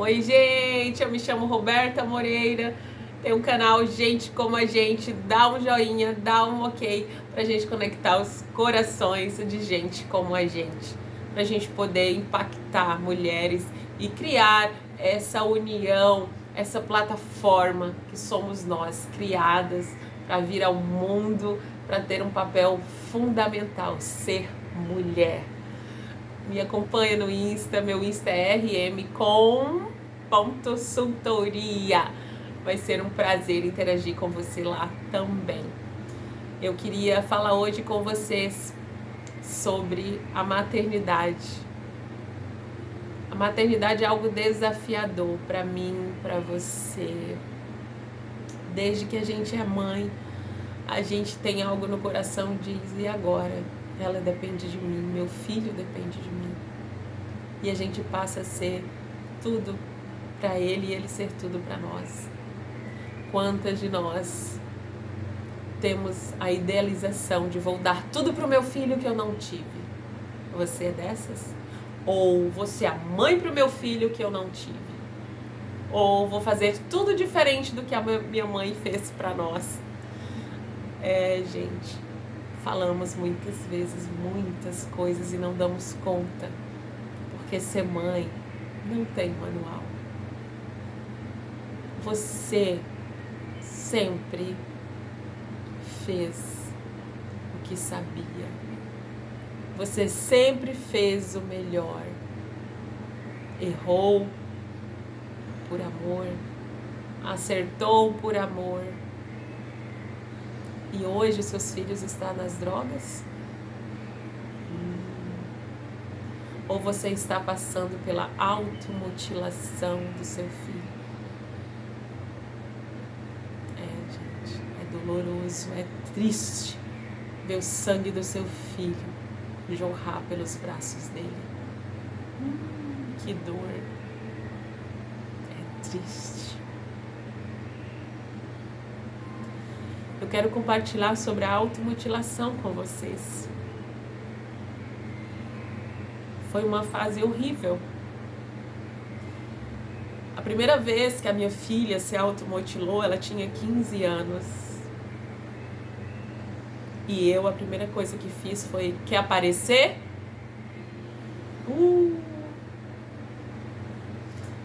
Oi, gente, eu me chamo Roberta Moreira, tem um canal Gente Como a Gente, dá um joinha, dá um ok, pra gente conectar os corações de gente como a gente, pra gente poder impactar mulheres e criar essa união, essa plataforma que somos nós, criadas para vir ao mundo, para ter um papel fundamental, ser mulher. Me acompanha no Insta, meu Insta é rm.consultoria. Vai ser um prazer interagir com você lá também. Eu queria falar hoje com vocês sobre a maternidade. A maternidade é algo desafiador para mim, para você. Desde que a gente é mãe, a gente tem algo no coração de diz, e agora? Ela depende de mim, meu filho depende de mim. E a gente passa a ser tudo para ele e ele ser tudo para nós. Quantas de nós temos a idealização de vou dar tudo para o meu filho que eu não tive? Você é dessas? Ou você é a mãe para o meu filho que eu não tive? Ou vou fazer tudo diferente do que a minha mãe fez para nós? Gente, falamos muitas vezes muitas coisas e não damos conta, porque ser mãe não tem manual. Você sempre fez o que sabia. Você sempre fez o melhor. Errou por amor, acertou por amor. E hoje seus filhos estão nas drogas? Ou você está passando pela automutilação do seu filho? Gente, é doloroso, é triste ver o sangue do seu filho jorrar pelos braços dele. Que dor. É triste. Eu quero compartilhar sobre a automutilação com vocês. Foi uma fase horrível. A primeira vez que a minha filha se automutilou, ela tinha 15 anos. E eu, a primeira coisa que fiz foi, quer aparecer?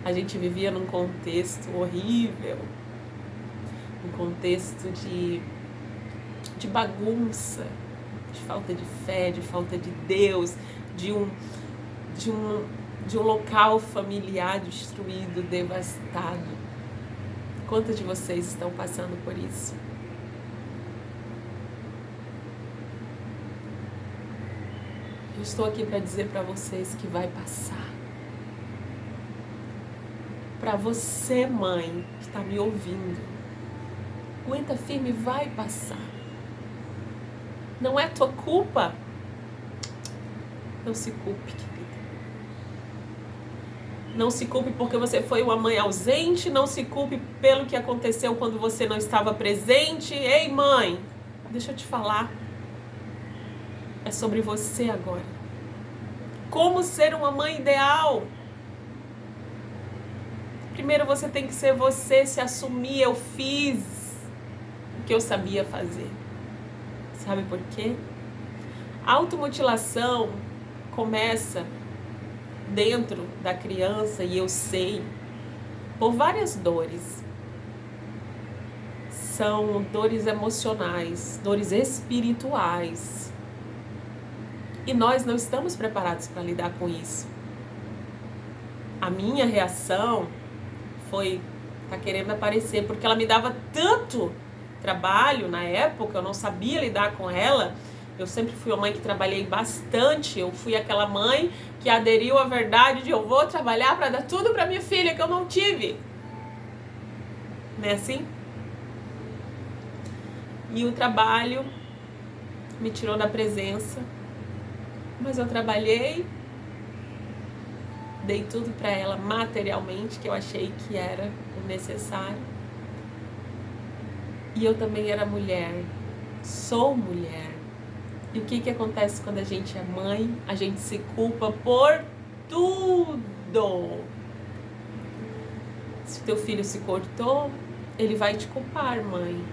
A gente vivia num contexto horrível. Um contexto de bagunça, de falta de fé, de falta de Deus, de um local familiar destruído, devastado. Quantos de vocês estão passando por isso? Eu estou aqui para dizer para vocês que vai passar. Para você, mãe, que está me ouvindo, aguenta firme, vai passar. Não é tua culpa. Não se culpe, querida. Não se culpe porque você foi uma mãe ausente. Não se culpe pelo que aconteceu quando você não estava presente. Ei, mãe, deixa eu te falar. É sobre você agora. Como ser uma mãe ideal? Primeiro você tem que ser você, se assumir. Eu fiz o que eu sabia fazer. Sabe por quê? A automutilação começa dentro da criança, e eu sei, por várias dores. São dores emocionais, dores espirituais. E nós não estamos preparados para lidar com isso. A minha reação foi, tá querendo aparecer, porque ela me dava tanto trabalho na época, eu não sabia lidar com ela. Eu sempre fui uma mãe que trabalhei bastante. Eu fui aquela mãe que aderiu à verdade de eu vou trabalhar para dar tudo para minha filha que eu não tive. Não é assim? E o trabalho me tirou da presença. Mas eu trabalhei, dei tudo para ela materialmente, que eu achei que era o necessário. E eu também era mulher, sou mulher. E o que acontece quando a gente é mãe? A gente se culpa por tudo. Se teu filho se cortou, ele vai te culpar, mãe.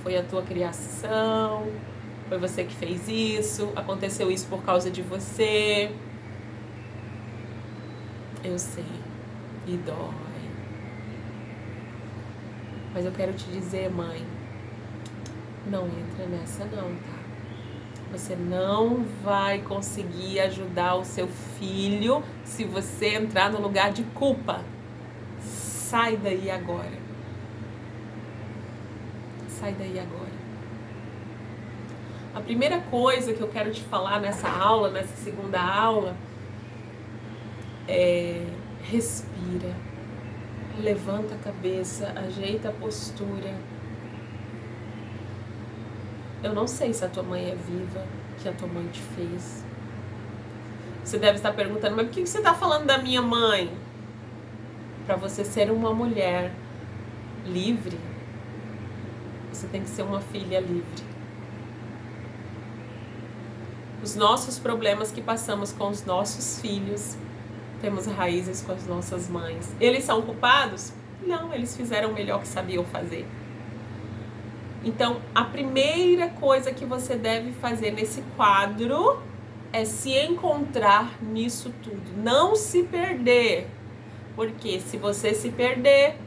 Foi a tua criação, foi você que fez isso, aconteceu isso por causa de você. Eu sei, e dói. Mas eu quero te dizer, mãe, não entra nessa não, tá? Você não vai conseguir ajudar o seu filho se você entrar no lugar de culpa. Sai daí agora. Sai daí agora. A primeira coisa que eu quero te falar nessa aula, nessa segunda aula, é respira, levanta a cabeça, ajeita a postura. Eu não sei se a tua mãe é viva, o que a tua mãe te fez. Você deve estar perguntando, mas por que você está falando da minha mãe? Para você ser uma mulher livre, você tem que ser uma filha livre. Os nossos problemas que passamos com os nossos filhos, temos raízes com as nossas mães. Eles são culpados? Não, eles fizeram o melhor que sabiam fazer. Então, a primeira coisa que você deve fazer nesse quadro é se encontrar nisso tudo. Não se perder. Porque se você se perder,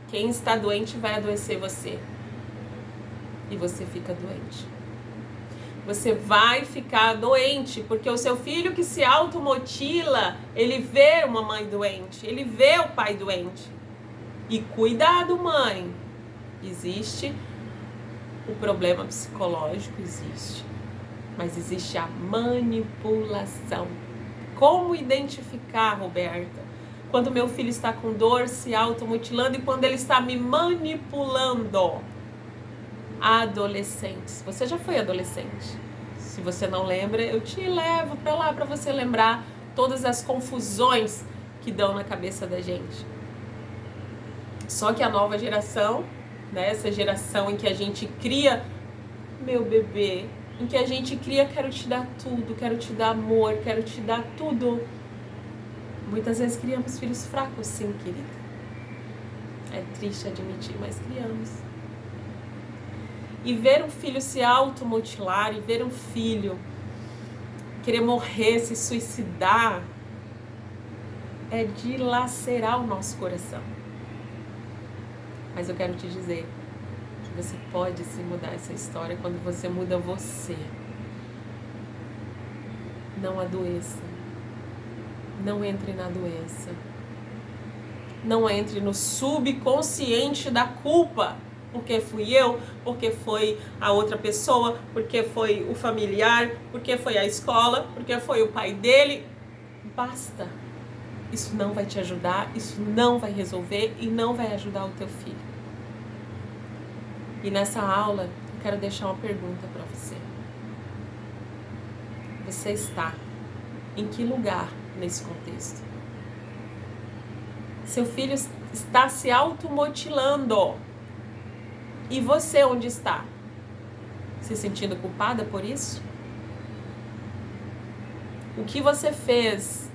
quem está doente vai adoecer você. E você fica doente. Você vai ficar doente, porque o seu filho que se automutila, ele vê uma mãe doente, ele vê o pai doente. E cuidado, mãe, existe o problema psicológico, existe, mas existe a manipulação. Como identificar, Roberta, quando meu filho está com dor, se automutilando e quando ele está me manipulando? Adolescentes. Você já foi adolescente? Se você não lembra, eu te levo para lá para você lembrar todas as confusões que dão na cabeça da gente. Só que a nova geração, né, essa geração em que a gente cria, meu bebê, em que a gente cria, quero te dar tudo, quero te dar amor, quero te dar tudo. Muitas vezes criamos filhos fracos, sim, querida. É triste admitir, mas criamos. E ver um filho se automutilar, e ver um filho querer morrer, se suicidar, é dilacerar o nosso coração. Mas eu quero te dizer que você pode se mudar essa história quando você muda você. Não adoeça. Não entre na doença. Não entre no subconsciente da culpa. Porque fui eu, porque foi a outra pessoa, porque foi o familiar, porque foi a escola, porque foi o pai dele. Basta. Isso não vai te ajudar, isso não vai resolver e não vai ajudar o teu filho. E nessa aula, eu quero deixar uma pergunta para você. Você está em que lugar nesse contexto? Seu filho está se automutilando. E você onde está? Se sentindo culpada por isso? O que você fez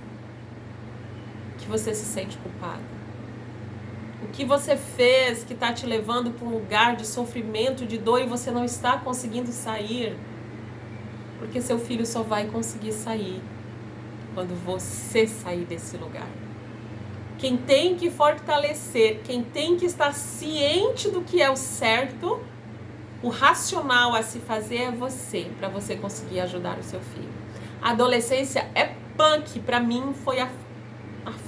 que você se sente culpada? O que você fez que está te levando para um lugar de sofrimento, de dor e você não está conseguindo sair? Porque seu filho só vai conseguir sair quando você sair desse lugar. Quem tem que fortalecer, quem tem que estar ciente do que é o certo, o racional a se fazer é você, para você conseguir ajudar o seu filho. A adolescência é punk, para mim foi a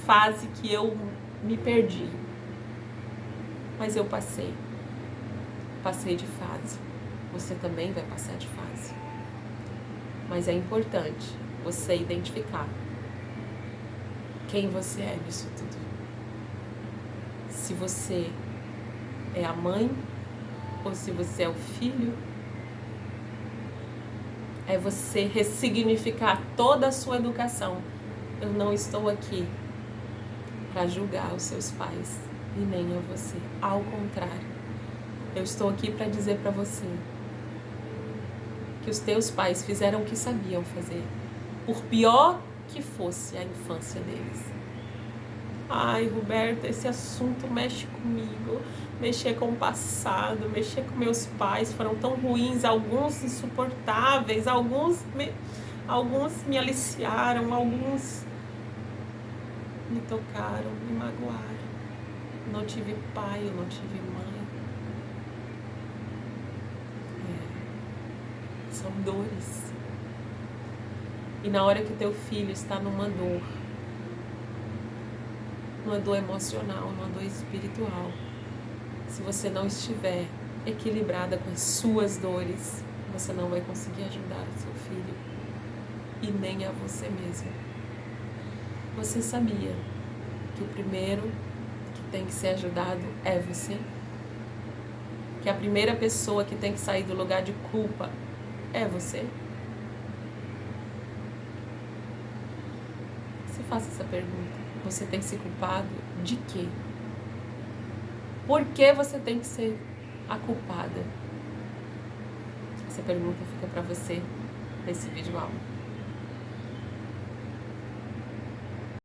fase que eu me perdi. Mas eu passei de fase. Você também vai passar de fase. Mas é importante você identificar quem você é nisso tudo. Se você é a mãe ou se você é o filho, é você ressignificar toda a sua educação. Eu não estou aqui para julgar os seus pais e nem a você. Ao contrário, eu estou aqui para dizer para você que os teus pais fizeram o que sabiam fazer, por pior que fosse a infância deles. Ai, Roberta, esse assunto mexe comigo. Mexer com o passado, mexer com meus pais, foram tão ruins, alguns insuportáveis, alguns me aliciaram, alguns me tocaram, me magoaram. Não tive pai, eu não tive mãe. São dores. E na hora que teu filho está numa dor emocional, numa dor espiritual, se você não estiver equilibrada com as suas dores, você não vai conseguir ajudar o seu filho e nem a você mesmo. Você sabia que o primeiro que tem que ser ajudado é você? Que a primeira pessoa que tem que sair do lugar de culpa é você? Se faça essa pergunta. Você tem se culpado de quê? Por que você tem que ser a culpada? Essa pergunta fica para você nesse vídeo aula.